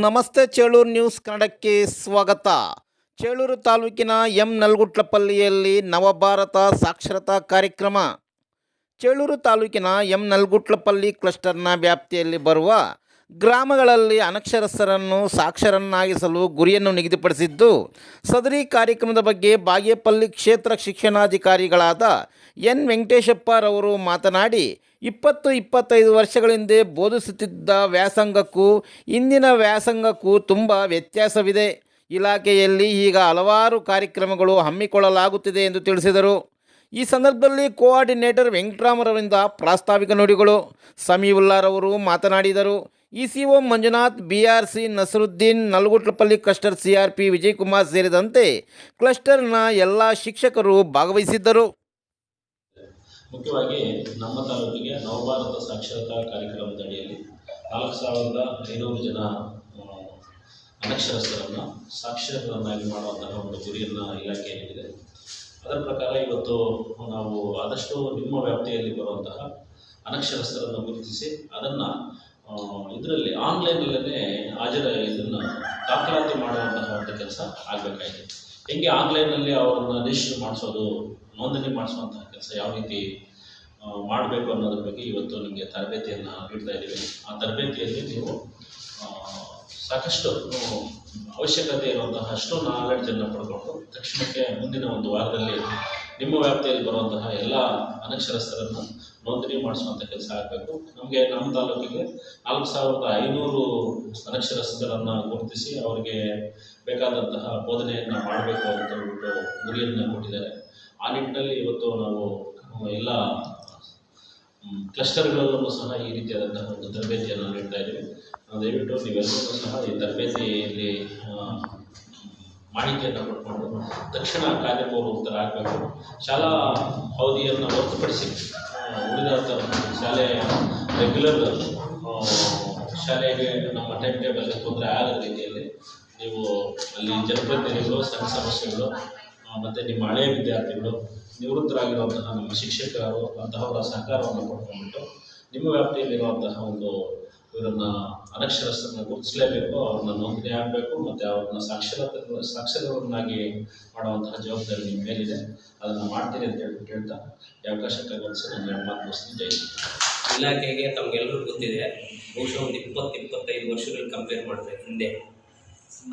ನಮಸ್ತೆ ಚೇಳೂರು ನ್ಯೂಸ್ ಕನ್ನಡಕ್ಕೆ ಸ್ವಾಗತ. ಚೇಳೂರು ತಾಲೂಕಿನ ನಲ್ಗುಟ್ಲಪಲ್ಲಿಯಲ್ಲಿ ನವಭಾರತ ಸಾಕ್ಷರತಾ ಕಾರ್ಯಕ್ರಮ. ಚೇಳೂರು ತಾಲೂಕಿನ ನಲ್ಗುಟ್ಲಪಲ್ಲಿ ಕ್ಲಸ್ಟರ್ನ ವ್ಯಾಪ್ತಿಯಲ್ಲಿ ಬರುವ ಗ್ರಾಮಗಳಲ್ಲಿ ಅನಕ್ಷರಸ್ಥರನ್ನು ಸಾಕ್ಷರನ್ನಾಗಿಸಲು ಗುರಿಯನ್ನು ನಿಗದಿಪಡಿಸಿದ್ದು, ಸದರಿ ಕಾರ್ಯಕ್ರಮದ ಬಗ್ಗೆ ಬಾಗೇಪಲ್ಲಿ ಕ್ಷೇತ್ರ ಶಿಕ್ಷಣಾಧಿಕಾರಿಗಳಾದ ಎನ್ ವೆಂಕಟೇಶಪ್ಪರವರು ಮಾತನಾಡಿ, 20-25 ವರ್ಷಗಳ ಹಿಂದೆ ಬೋಧಿಸುತ್ತಿದ್ದ ವ್ಯಾಸಂಗಕ್ಕೂ ಇಂದಿನ ವ್ಯಾಸಂಗಕ್ಕೂ ತುಂಬ ವ್ಯತ್ಯಾಸವಿದೆ. ಇಲಾಖೆಯಲ್ಲಿ ಈಗ ಹಲವಾರು ಕಾರ್ಯಕ್ರಮಗಳು ಹಮ್ಮಿಕೊಳ್ಳಲಾಗುತ್ತಿದೆ ಎಂದು ತಿಳಿಸಿದರು. ಈ ಸಂದರ್ಭದಲ್ಲಿ ಕೋಆರ್ಡಿನೇಟರ್ ವೆಂಕಟರಾಮರವರಿಂದ ಪ್ರಾಸ್ತಾವಿಕ ನುಡಿಗಳು, ಸಮೀವುಲ್ಲಾರವರು ಮಾತನಾಡಿದರು. ECO Manjunath, BRC Nasaruddin, Nalgutlapalli cluster CRP Vijayakumar ಸೇರಿದಂತೆ ಕ್ಲಸ್ಟರ್ನ ಎಲ್ಲ ಶಿಕ್ಷಕರು ಭಾಗವಹಿಸಿದ್ದರು. ಮುಖ್ಯವಾಗಿ ನಮ್ಮ ತಾಲೂಕಿಗೆ ನವಭಾರತ ಸಾಕ್ಷರತಾ ಕಾರ್ಯಕ್ರಮದ ಅಡಿಯಲ್ಲಿ 4,500 ಜನ ಅನಕ್ಷರಸ್ಥರನ್ನು ಸಾಕ್ಷರರನ್ನಾಗಿ ಮಾಡುವಂತಹ ಒಂದು ಗುರಿಯನ್ನು ಇಲಾಖೆ ನೀಡಿದೆ. ಅದರ ಪ್ರಕಾರ ಇವತ್ತು ನಾವು ಆದಷ್ಟು ನಿಮ್ಮ ವ್ಯಾಪ್ತಿಯಲ್ಲಿ ಬರುವಂತಹ ಅನಕ್ಷರಸ್ಥರನ್ನು ಗುರುತಿಸಿ ಅದನ್ನು ಇದರಲ್ಲಿ ಆನ್ಲೈನಲ್ಲೇ ಇದನ್ನು ದಾಖಲಾತಿ ಮಾಡುವಂತಹ ಒಂದು ಕೆಲಸ ಆಗಬೇಕಾಗಿದೆ. ಹೆಂಗೆ ಆನ್ಲೈನಲ್ಲಿ ಅವರನ್ನು ರಿಜಿಸ್ಟರ್ ಮಾಡಿಸೋದು, ನೋಂದಣಿ ಮಾಡಿಸುವಂತಹ ಕೆಲಸ ಯಾವ ರೀತಿ ಮಾಡಬೇಕು ಅನ್ನೋದ್ರ ಬಗ್ಗೆ ಇವತ್ತು ನಿಮಗೆ ತರಬೇತಿಯನ್ನು ನೀಡ್ತಾ ಇದ್ದೀವಿ. ಆ ತರಬೇತಿಯಲ್ಲಿ ನೀವು ಸಾಕಷ್ಟು ಅವಶ್ಯಕತೆ ಇರುವಂತಹ ಅಷ್ಟು ನಾಲೆಡ್ಜನ್ನು ಪಡ್ಕೊಂಡು ತಕ್ಷಣಕ್ಕೆ ಮುಂದಿನ ಒಂದು ವಾರದಲ್ಲಿ ನಿಮ್ಮ ವ್ಯಾಪ್ತಿಯಲ್ಲಿ ಬರುವಂತಹ ಎಲ್ಲ ಅನಕ್ಷರಸ್ಥರನ್ನು ನೋಂದಣಿ ಮಾಡಿಸುವಂಥ ಕೆಲಸ ಆಗಬೇಕು. ನಮ್ಮ ತಾಲೂಕಿಗೆ 4,500 ಅನಕ್ಷರಸ್ಥರನ್ನು ಗುರುತಿಸಿ ಅವರಿಗೆ ಬೇಕಾದಂತಹ ಬೋಧನೆಯನ್ನು ಮಾಡಬೇಕು ಅಂತ ಹೇಳ್ಬಿಟ್ಟು ಗುರಿಯನ್ನು ಕೊಟ್ಟಿದ್ದಾರೆ. ಆ ನಿಟ್ಟಿನಲ್ಲಿ ಇವತ್ತು ನಾವು ಎಲ್ಲ ಕ್ಲಸ್ಟರ್ಗಳಲ್ಲೂ ಸಹ ಈ ರೀತಿಯಾದಂತಹ ಒಂದು ತರಬೇತಿಯನ್ನು ನೀಡ್ತಾ ಇದ್ದೀವಿ. ದಯವಿಟ್ಟು ನೀವೆಲ್ಲರೂ ಸಹ ಈ ತರಬೇತಿಯಲ್ಲಿ ಮಾಹಿತಿಯನ್ನು ಪಡ್ಕೊಂಡು ತಕ್ಷಣ ಕಾರ್ಯಪ್ರವೃತ್ತರಾಗಬೇಕು. ಶಾಲಾ ಅವಧಿಯನ್ನು ಹೊರತುಪಡಿಸಿ ಉಳಿದಂಥ ಶಾಲೆಯ ರೆಗ್ಯುಲರ್ ಶಾಲೆಗೆ ನಮ್ಮ ಟೈಮ್ ಟೇಬಲ್ಗೆ ತೊಂದರೆ ಆಗದ ರೀತಿಯಲ್ಲಿ ನೀವು ಅಲ್ಲಿ ಜನಪ್ರತಿನಿಧಿಗಳು, ಸಂಘ ಸಮಸ್ಯೆಗಳು ಮತ್ತು ನಿಮ್ಮ ಹಳೆಯ ವಿದ್ಯಾರ್ಥಿಗಳು, ನಿವೃತ್ತರಾಗಿರುವಂತಹ ನಮ್ಮ ಶಿಕ್ಷಕರು ಅಂತಹವರ ಸಹಕಾರವನ್ನು ಪಡ್ಕೊಂಡ್ಬಿಟ್ಟು ನಿಮ್ಮ ವ್ಯಾಪ್ತಿಯಲ್ಲಿರುವಂತಹ ಒಂದು ಇವರನ್ನು ಅನಕ್ಷರಸ್ಥರನ್ನು ಗುರುತಿಸಲೇಬೇಕು, ಅವ್ರನ್ನ ನೋಂದಣಿ ಆಗಬೇಕು ಮತ್ತು ಅವ್ರನ್ನ ಸಾಕ್ಷರರನ್ನಾಗಿ ಮಾಡುವಂತಹ ಜವಾಬ್ದಾರಿ ನಿಮ್ಮ ಮೇಲಿದೆ. ಅದನ್ನು ಮಾಡ್ತೀನಿ ಅಂತ ಹೇಳ್ತಾ ಈ ಅವಕಾಶಕ್ಕಾಗಿ ನಾನು 2 ಮಾತು ಮುಗಿಸ್ತೀನಿ. ಜೈ ಇಲಾಖೆಗೆ ತಮಗೆಲ್ಲರಿಗೂ ಗೊತ್ತಿದೆ, ಬಹುಶಃ ಒಂದು 20-25 ವರ್ಷಗಳು ಕಂಪೇರ್ ಮಾಡಿದ್ರೆ ಹಿಂದೆ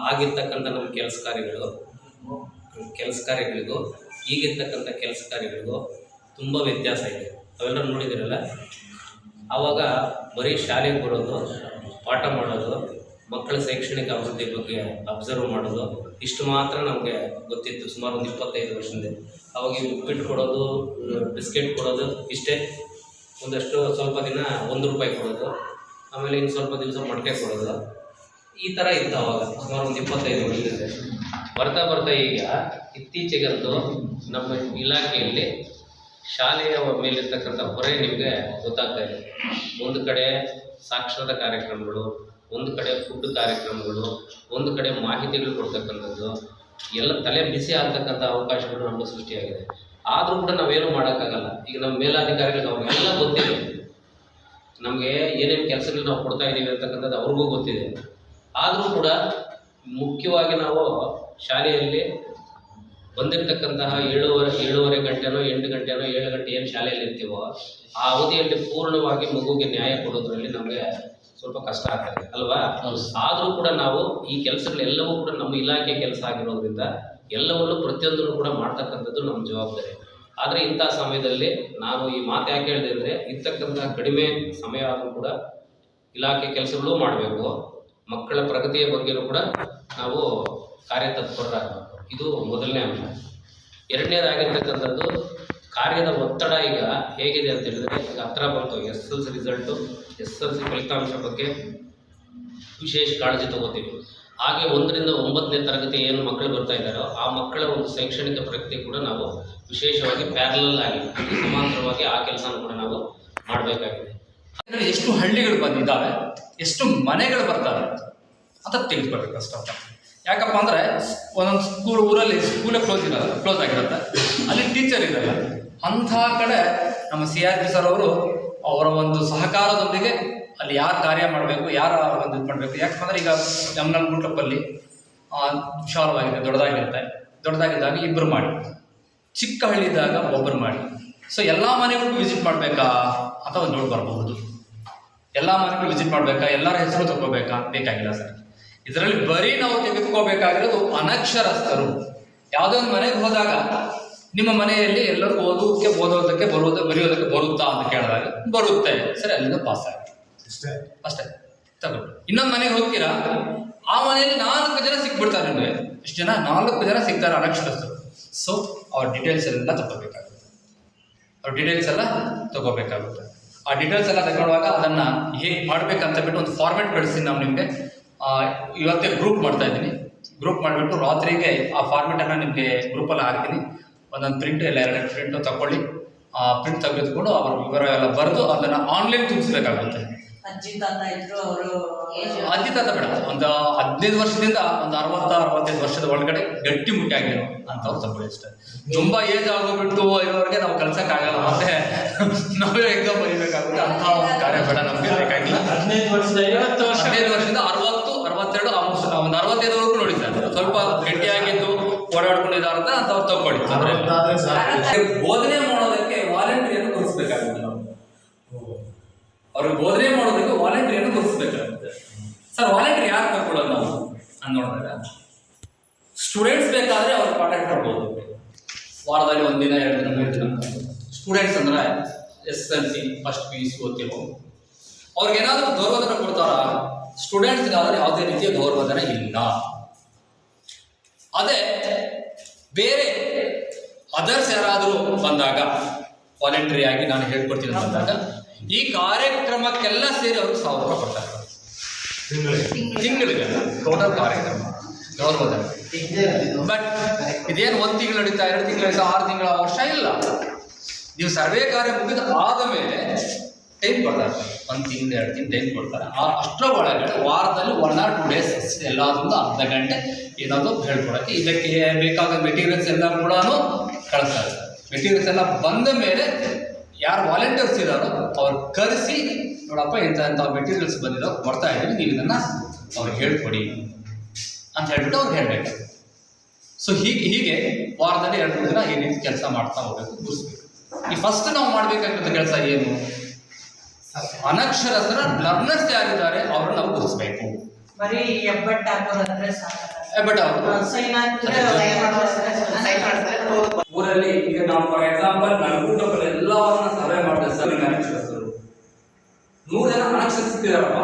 ಆಗಿರ್ತಕ್ಕಂಥ ನಮ್ಮ ಕೆಲಸ ಕಾರ್ಯಗಳಿಗೂ ಈಗಿರ್ತಕ್ಕಂಥ ಕೆಲಸ ಕಾರ್ಯಗಳಿಗೂ ತುಂಬ ವ್ಯತ್ಯಾಸ ಇದೆ. ಅವೆಲ್ಲರೂ ನೋಡಿದಿರಲ್ಲ. ಆವಾಗ ಬರೀ ಶಾಲೆಗೆ ಬರೋದು, ಪಾಠ ಮಾಡೋದು, ಮಕ್ಕಳ ಶೈಕ್ಷಣಿಕ ಅಭಿವೃದ್ಧಿ ಬಗ್ಗೆ ಅಬ್ಸರ್ವ್ ಮಾಡೋದು, ಇಷ್ಟು ಮಾತ್ರ ನಮಗೆ ಗೊತ್ತಿತ್ತು ಸುಮಾರು ಒಂದು 25 ವರ್ಷದಿಂದ. ಆವಾಗ ಉಪ್ಪಿಟ್ಟು ಕೊಡೋದು, ಬಿಸ್ಕೆಟ್ ಕೊಡೋದು ಇಷ್ಟೇ. ಒಂದಷ್ಟು ಸ್ವಲ್ಪ ದಿನ ₹1 ಕೊಡೋದು, ಆಮೇಲೆ ಇನ್ನು ಸ್ವಲ್ಪ ದಿವಸ ಮೊಟ್ಟೆ ಕೊಡೋದು, ಈ ಥರ ಇತ್ತು ಆವಾಗ ಸುಮಾರು ಒಂದು 25 ವರ್ಷದಿಂದ. ಬರ್ತಾ ಈಗ ಇತ್ತೀಚೆಗಂತೂ ನಮ್ಮ ಇಲಾಖೆಯಲ್ಲಿ ಶಾಲೆಯ ಮೇಲಿರ್ತಕ್ಕಂಥ ಹೊರೆ ನಿಮಗೆ ಗೊತ್ತಾಗ್ತಾ ಇದೆ. ಒಂದು ಕಡೆ ಸಾಕ್ಷರತಾ ಕಾರ್ಯಕ್ರಮಗಳು, ಒಂದು ಕಡೆ ಫುಡ್ ಕಾರ್ಯಕ್ರಮಗಳು, ಒಂದು ಕಡೆ ಮಾಹಿತಿಗಳು ಕೊಡ್ತಕ್ಕಂಥದ್ದು, ಎಲ್ಲ ತಲೆ ಬಿಸಿ ಆಗ್ತಕ್ಕಂಥ ಅವಕಾಶಗಳು ನಮಗೆ ಸೃಷ್ಟಿಯಾಗಿದೆ. ಆದರೂ ಕೂಡ ನಾವೇನು ಮಾಡೋಕ್ಕಾಗಲ್ಲ. ಈಗ ನಮ್ಮ ಮೇಲಾಧಿಕಾರಿಗಳಿಗೆ ಅವ್ರಿಗೆಲ್ಲ ಗೊತ್ತಿದೆ, ನಮಗೆ ಏನೇನು ಕೆಲಸಗಳು ನಾವು ಕೊಡ್ತಾ ಇದ್ದೀವಿ ಅಂತಕ್ಕಂಥದ್ದು ಅವ್ರಿಗೂ ಗೊತ್ತಿದೆ. ಆದರೂ ಕೂಡ ಮುಖ್ಯವಾಗಿ ನಾವು ಶಾಲೆಯಲ್ಲಿ ಬಂದಿರತಕ್ಕಂತಹ 7:30 ಗಂಟೆನೋ 8 ಗಂಟೆನೋ 7 ಗಂಟೆ ಏನು ಶಾಲೆಯಲ್ಲಿ ಇರ್ತೀವೋ ಆ ಅವಧಿಯಲ್ಲಿ ಪೂರ್ಣವಾಗಿ ಮಗುವಿಗೆ ನ್ಯಾಯ ಕೊಡೋದ್ರಲ್ಲಿ ನಮಗೆ ಸ್ವಲ್ಪ ಕಷ್ಟ ಆಗ್ತದೆ ಅಲ್ವಾ. ಆದರೂ ಕೂಡ ನಾವು ಈ ಕೆಲಸಗಳೆಲ್ಲವೂ ಕೂಡ ನಮ್ಮ ಇಲಾಖೆ ಕೆಲಸ ಆಗಿರೋದ್ರಿಂದ ಎಲ್ಲವನ್ನೂ ಪ್ರತಿಯೊಂದನ್ನು ಕೂಡ ಮಾಡ್ತಕ್ಕಂಥದ್ದು ನಮ್ಮ ಜವಾಬ್ದಾರಿ. ಆದರೆ ಇಂಥ ಸಮಯದಲ್ಲಿ ನಾನು ಈ ಮಾತು ಯಾಕೆ ಹೇಳಿದೆ ಅಂದರೆ, ಇರ್ತಕ್ಕಂಥ ಕಡಿಮೆ ಸಮಯ ಆದರೂ ಕೂಡ ಇಲಾಖೆ ಕೆಲಸಗಳು ಮಾಡಬೇಕು, ಮಕ್ಕಳ ಪ್ರಗತಿಯ ಬಗ್ಗೆಯೂ ಕೂಡ ನಾವು ಕಾರ್ಯತತ್ಪರರಾಗಬೇಕು. ಇದು ಮೊದಲನೇ ಅಂಶ. ಎರಡನೇದಾಗಿರ್ತಕ್ಕಂಥದ್ದು ಕಾರ್ಯದ ಒತ್ತಡ ಈಗ ಹೇಗಿದೆ ಅಂತ ಹೇಳಿದ್ರೆ, ಈಗ ಹತ್ರ ಬಂತು SSLC ರಿಸಲ್ಟು, SSLC ಫಲಿತಾಂಶ ಬಗ್ಗೆ ವಿಶೇಷ ಕಾಳಜಿ ತಗೋತೀವಿ. ಹಾಗೆ 1ರಿಂದ 9ನೇ ತರಗತಿ ಏನು ಮಕ್ಕಳು ಬರ್ತಾ ಇದ್ದಾರೋ ಆ ಮಕ್ಕಳ ಒಂದು ಶೈಕ್ಷಣಿಕ ಪ್ರಗತಿ ಕೂಡ ನಾವು ವಿಶೇಷವಾಗಿ ಪ್ಯಾರಲಲ್ ಆಗಿ ಸಮಾಂತರವಾಗಿ ಆ ಕೆಲಸನ ಕೂಡ ನಾವು ಮಾಡಬೇಕಾಗಿದೆ. ಎಷ್ಟು ಹಳ್ಳಿಗಳು ಬಂದಿದ್ದಾವೆ, ಎಷ್ಟು ಮನೆಗಳು ಬರ್ತವೆ ಅಂತ ತಿಳಿಸ್ಕೊಳ್ಬೇಕು ಅಷ್ಟೇ. ಯಾಕಪ್ಪ ಅಂದರೆ ಒಂದೊಂದು ಊರಲ್ಲಿ ಸ್ಕೂಲೇ ಕ್ಲೋಸ್ ಆಗಿರುತ್ತೆ, ಅಲ್ಲಿ ಟೀಚರ್ ಇರಲ್ಲ. ಅಂಥ ಕಡೆ ನಮ್ಮ CRP ಸರ್ ಅವರು ಅವರ ಒಂದು ಸಹಕಾರದೊಂದಿಗೆ ಅಲ್ಲಿ ಯಾರು ಕಾರ್ಯ ಮಾಡಬೇಕು, ಯಾರು ಒಂದು ಇದು ಮಾಡಬೇಕು. ಯಾಕಂದರೆ ಈಗ ಯಮ್ನಲ್ಗುಂಟ್ಲಪ್ಪಲ್ಲಿ ವಿಶಾಲವಾಗಿದೆ, ದೊಡ್ಡದಾಗಿದ್ದಾಗ ಇಬ್ಬರು ಮಾಡಿ, ಚಿಕ್ಕ ಹಳ್ಳಿ ಇದ್ದಾಗ ಒಬ್ಬರು ಮಾಡಿ. ಸೊ ಎಲ್ಲ ಮನೆಗಳಿಗೂ ವಿಸಿಟ್ ಮಾಡಬೇಕಾ ಅಂತ ಒಂದು ನೋಡಿ ಬರಬಹುದು. ಎಲ್ಲ ಮನೆಗಳು ವಿಸಿಟ್ ಮಾಡಬೇಕಾ, ಎಲ್ಲರ ಹೆಸರು ತಗೋಬೇಕಾ, ಬೇಕಾಗಿಲ್ಲ ಸರ್. ಇದರಲ್ಲಿ ಬರೀ ನಾವು ತೆಗೆದುಕೋಬೇಕಾಗಿರೋದು ಅನಕ್ಷರಸ್ಥರು. ಯಾವುದೋ ಒಂದು ಮನೆಗೆ ಹೋದಾಗ ನಿಮ್ಮ ಮನೆಯಲ್ಲಿ ಎಲ್ಲರಿಗೂ ಓದೋದಕ್ಕೆ ಬರೆಯೋದಕ್ಕೆ ಬರುತ್ತಾ ಅಂತ ಕೇಳಿದಾಗ ಬರುತ್ತೆ ಸರಿ, ಅಲ್ಲಿಂದ ಪಾಸ್ ಆಗಿ ಅಷ್ಟೇ ತಗೊಂಡು. ಇನ್ನೊಂದು ಮನೆಗೆ ಹೋಗ್ತೀರಾ, ಆ ಮನೆಯಲ್ಲಿ 4 ಜನ ಸಿಕ್ಬಿಡ್ತಾರೆ ನಿಮಗೆ. ಎಷ್ಟು ಜನ? 4 ಜನ ಸಿಗ್ತಾರೆ ಅನಕ್ಷರಸ್ಥರು. ಸೊ ಅವ್ರ ಡೀಟೇಲ್ಸ್ ಎಲ್ಲ ತಗೋಬೇಕಾಗುತ್ತೆ. ಆ ಡೀಟೇಲ್ಸ್ ಎಲ್ಲ ತಗೊಳ್ಳುವಾಗ ಅದನ್ನು ಹೇಗೆ ಮಾಡಬೇಕಂತ ಬಿಟ್ಟು ಒಂದು ಫಾರ್ಮೆಟ್ ಕಳಿಸ್ತೀನಿ ನಾವು ನಿಮಗೆ. ಇವತ್ತೇ ಗ್ರೂಪ್ ಮಾಡ್ತಾ ಇದ್ದೀನಿ. ಗ್ರೂಪ್ ಮಾಡಿಬಿಟ್ಟು ರಾತ್ರಿಗೆ ಆ ಫಾರ್ಮೆಟನ್ನು ನಿಮಗೆ ಗ್ರೂಪಲ್ಲಿ ಹಾಕ್ತೀನಿ. ಒಂದೊಂದು ಪ್ರಿಂಟ್ ಇಲ್ಲ 2 ಪ್ರಿಂಟು ತಗೊಳ್ಳಿ. ಪ್ರಿಂಟ್ ತೆಗೆದುಕೊಂಡು ಅವ್ರ ವಿವರ ಎಲ್ಲ ಬರೆದು ಅದನ್ನು ಆನ್ಲೈನ್ ತುಂಬಿಸ್ಬೇಕಾಗುತ್ತೆ. ಅಜ್ಜಿ ತಾತ ಇದ್ರು ಅವರು. ಅಜ್ಜಿ ತಾತ ಬೇಡ, ಒಂದು 15 ವರ್ಷದಿಂದ ಒಂದು 60-65 ವರ್ಷದ ಒಳಗಡೆ ಗಟ್ಟಿ ಮುಟ್ಟಾಗಿರೋ ಅಂಥವ್ರು ತಗೊಳ್ಳಿ ಅಷ್ಟೇ. ತುಂಬ ಏಜ್ ಆಗೋಗ್ಬಿಟ್ಟು ಇರೋರಿಗೆ ನಾವು ಕಳ್ಸೋಕ್ಕಾಗಲ್ಲ, ಮತ್ತೆ ನಾವೇ ಎಕ್ಸಾಮ್ ಬರೀಬೇಕಾಗುತ್ತೆ. ಅಂಥ ಒಂದು ಕಾರ್ಯ ಬೇಡ, ನಮಗೆ ಬೇಕಾಗಿಲ್ಲ. 15 ವರ್ಷದಿಂದ 60, 62 ಆಲ್ಮೋಸ್ಟ್ ಒಂದು 65ವರೆಗೂ ನೋಡಿ ಸರ್. ಸ್ವಲ್ಪ ಗಟ್ಟಿಯಾಗಿದ್ದು ಓಡಾಡ್ಕೊಂಡಿದ್ದಾರೆ ಅಂಥವ್ರು ತಗೊಳ್ಳಿ. ಬೋಧನೆ ಮಾಡೋದಕ್ಕೆ ವಾಲಂಟಿಯರ್ನ ಗುರುತಿಸ್ಬೇಕಾಗುತ್ತೆ ನಾವು. ಅವ್ರಿಗೆ ಬೋಧನೆ ಮಾಡೋದಕ್ಕೆ ವಾಲಂಟಿಯರ್ನ ಗುರುತಿಸ್ಬೇಕಾಗುತ್ತೆ ಸರ್. ವಾಲಂಟಿಯರ್ ಯಾರು ತಗೊಳ್ಳೋದು ನಾವು ಅಂತ ನೋಡಿದಾಗ, ಸ್ಟೂಡೆಂಟ್ಸ್ ಬೇಕಾದರೆ ಅವ್ರು ಕಾಂಟ್ಯಾಕ್ಟ್ ಮಾಡ್ಬೋದು. ವಾರದಲ್ಲಿ 1 ದಿನ 2 ದಿನ 3 ದಿನ. ಸ್ಟೂಡೆಂಟ್ಸ್ ಅಂದರೆ SSLC ಫಸ್ಟ್ PUC ಓದ್ತಿರೋ ಅವ್ರಿಗೇನಾದರೂ ಗೌರವಧನ ಕೊಡ್ತಾರ? ಸ್ಟೂಡೆಂಟ್ಸ್ಗಾದರೆ ಯಾವುದೇ ರೀತಿಯ ಗೌರವಧನ ಇಲ್ಲ. ಅದೇ ಬೇರೆ ಅದರ್ಸ್ ಯಾರಾದರೂ ಬಂದಾಗ ವಾಲಂಟರಿ ಆಗಿ ನಾನು ಹೇಳ್ಕೊಡ್ತೀನಿ ಅಂದಾಗ ಈ ಕಾರ್ಯಕ್ರಮಕ್ಕೆಲ್ಲ ಸೇರಿ ಅವ್ರಿಗೆ 1000 ರೂಪಾಯಿ ಕೊಡ್ತಾರೆ ತಿಂಗಳಿಗೆ. ಟೋಟಲ್ ಕಾರ್ಯಕ್ರಮ ಗೌರವಧನ. ಬಟ್ ಇದೇನು 1 ತಿಂಗಳು ನಡೀತಾ, 2 ತಿಂಗಳು ನಡೀತಾ, 6 ತಿಂಗಳ, ವರ್ಷ ಇಲ್ಲ. ನೀವು ಸರ್ವೆ ಕಾರ್ಯ ಮುಗಿದ ಆದ ಮೇಲೆ ಟೈಮ್ ಕೊಡ್ತಾರೆ. 1 ತಿಂಗಳು 2 ತಿಂಗಳು ಟೈಮ್ ಕೊಡ್ತಾರೆ. ಅಷ್ಟರ ಒಳಗಡೆ ವಾರದಲ್ಲಿ 1 or 2 days ಎಲ್ಲಾದ್ರೂ ಅರ್ಧ ಗಂಟೆ ಏನಾದರೂ ಹೇಳ್ಕೊಡೋಕ್ಕೆ ಇದಕ್ಕೆ ಬೇಕಾದ ಮೆಟೀರಿಯಲ್ಸ್ ಎಲ್ಲ ಕೂಡ ಕಳಿಸ್ತಾರೆ. ಮೆಟೀರಿಯಲ್ಸ್ ಎಲ್ಲ ಬಂದ ಮೇಲೆ ಯಾರು ವಾಲಂಟಿಯರ್ಸ್ ಇದ್ದಾರೋ ಅವ್ರು ಕರೆಸಿ, ನೋಡಪ್ಪ ಇಂಥ ಮೆಟೀರಿಯಲ್ಸ್ ಬಂದಿರೋ ಕೊಡ್ತಾ ಇದ್ದೀವಿ, ನೀವು ಇದನ್ನು ಅವ್ರಿಗೆ ಹೇಳ್ಕೊಡಿ ಅಂತ ಹೇಳ್ಬಿಟ್ಟು ಅವ್ರಿಗೆ ಹೇಳಬೇಕು. ಸೊ ಹೀಗೆ ವಾರದಲ್ಲಿ 2-3 ದಿನ ಈ ರೀತಿ ಕೆಲಸ ಮಾಡ್ತಾ ಹೋಗ್ಬೇಕು, ಗುರುಸ್ಬೇಕು. ಈ ಫಸ್ಟ್ ನಾವು ಮಾಡಬೇಕಾಗಿರೋ ಕೆಲಸ ಏನು? ಅನಕ್ಷರಸ್ಥರ ಲರ್ನರ್ಸ್ ಯಾರಿದ್ದಾರೆ ಅವ್ರನ್ನ ನಾವು ಗುರುತಿಸ್ಬೇಕು. ಬರೀ ಹೆಬ್ಬಟ್ಟು ಹಾಕೋದಂದ್ರೆ ಸಾಕು. ಊರಲ್ಲಿ ಈಗ ನಾವು ಫಾರ್ ಎಕ್ಸಾಂಪಲ್ ನಲ್ಗುಂಟ್ಲಪ್ಪಲ್ಲಿ ಎಲ್ಲವನ್ನ ಸರ್ವೆ ಮಾಡಿದ್ರೆ ಸರ್, ಅನಕ್ಷರಸ್ಥರು 100 ಜನ ಅನಕ್ಷರಸ್ಥರಿದ್ದಾರಪ್ಪ.